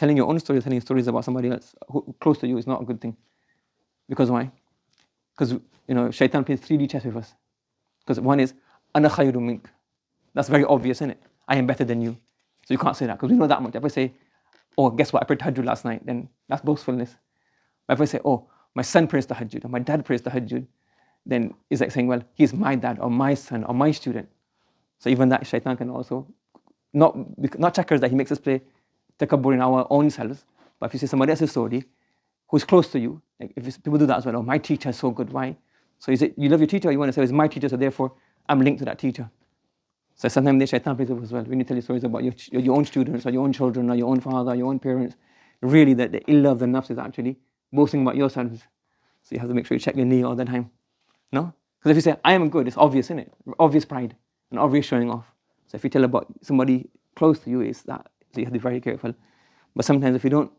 telling your own stories, telling stories about somebody else who close to you is not a good thing. Because why? Because shaitan plays 3D chess with us. Because one is ana khayrun mink. That's very obvious, isn't it? I am better than you. So you can't say that because we know that much. If I say, oh, guess what? I prayed tahajjud last night, then that's boastfulness. But if I say, oh, my son prays tahajjud or my dad prays tahajjud, then it's like saying, well, he's my dad or my son or my student. So even that shaitan can also not checkers that he makes us play takabbur in our own selves. But if you say somebody else's story who's close to you, like if people do that as well, oh, my teacher is so good, why? So is it you love your teacher or you want to say it's my teacher, so therefore I'm linked to that teacher? So sometimes the shaitan plays with as well. When you tell you stories about your own students or your own children or your own father or your own parents, really the illa of the nafs is actually boasting about yourselves. So you have to make sure you check your knee all the time. No? Because if you say, I am good, it's obvious, isn't it? Obvious pride and obvious showing off. So if you tell about somebody close to you, it's that. So you have to be very careful. But sometimes if you don't,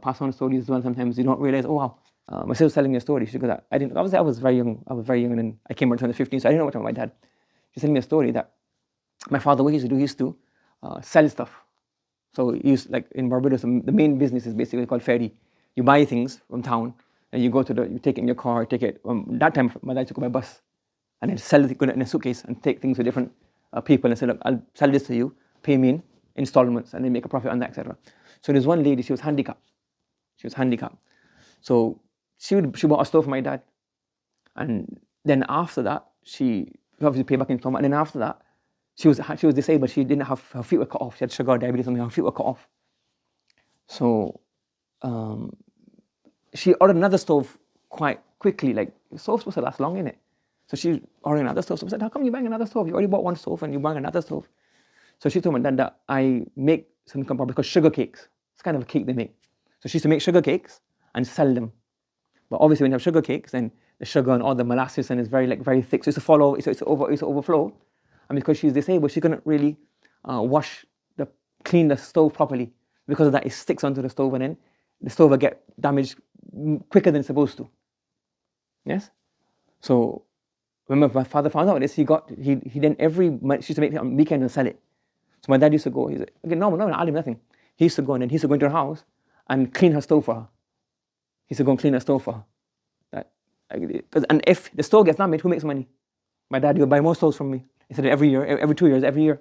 pass on stories as well, sometimes you don't realize, oh wow, my sister was telling me a story. She goes, I was very young. I was very young and then I came out when I was 15, so I didn't know much about my dad. She's telling me a story that my father, what he used to do, he used to sell stuff. So he used, like in Barbados, the main business is basically called ferry. You buy things from town and you take it in your car, take it. That time, my dad took my bus and then sell it in a suitcase and take things to different people and say, look, I'll sell this to you, pay me in installments and then make a profit on that, etc. So there's one lady, she was handicapped. So she bought a stove for my dad. And then after that, she obviously paid back installment. And then after that, she was disabled. She didn't have, her feet were cut off. She had sugar diabetes, something. Her feet were cut off. So she ordered another stove quite quickly. Like the stove's supposed to last long, innit? So she ordered another stove. So I said, how come you buying another stove? You already bought one stove and you're buying another stove. So she told my dad that I make something called sugar cakes. It's kind of a cake they make. So she used to make sugar cakes and sell them. But obviously when you have sugar cakes, then the sugar and all the molasses and it's very thick. So it's overflow. And because she's disabled, she couldn't really clean the stove properly. Because of that, it sticks onto the stove and then the stove will get damaged quicker than it's supposed to. Yes? So when my father found out this, he then every month, she used to make it on weekend and sell it. So my dad used to go, he's like, okay, no, I'll leave nothing. He used to go and then he used to go into her house and clean her stove for her. He used to go and clean her stove for her. And if the stove gets damaged, who makes money? My dad would buy more stoves from me. Instead of every year, every 2 years, every year.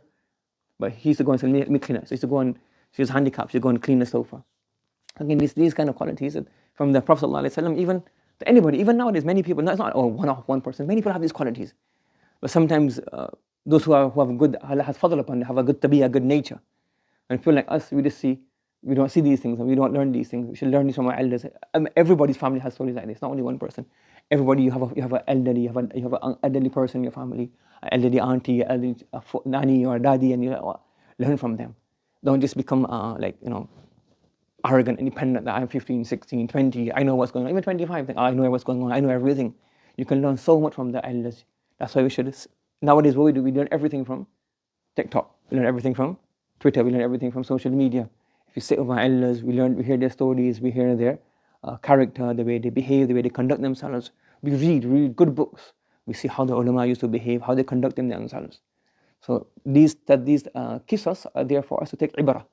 But he used to go and say, let me clean it. So he used to go and, she was handicapped, she would go and clean the stove for her. Again, these kind of qualities from the Prophet ﷺ, even to anybody, even nowadays, many people, it's not one person, many people have these qualities. But sometimes those who have good, Allah has fadl upon, have a good tabiyah, a good nature. And people like us, we don't see these things and we don't learn these things. We should learn these from our elders. Everybody's family has stories like this, not only one person. Everybody, you have an elderly, you have an elderly person in your family, an elderly auntie, elderly nanny or daddy, and you learn from them. Don't just become arrogant, independent, that I'm 15, 16, 20, I know what's going on. Even 25, I know what's going on, I know everything. You can learn so much from the elders. That's why we should, nowadays what we do, we learn everything from TikTok, we learn everything from Twitter, we learn everything from social media. If you sit with our elders, we hear their stories, we hear their character, the way they behave, the way they conduct themselves. We read good books. We see how the ulama used to behave, how they conduct themselves. So these qisas are there for us to take ibarah.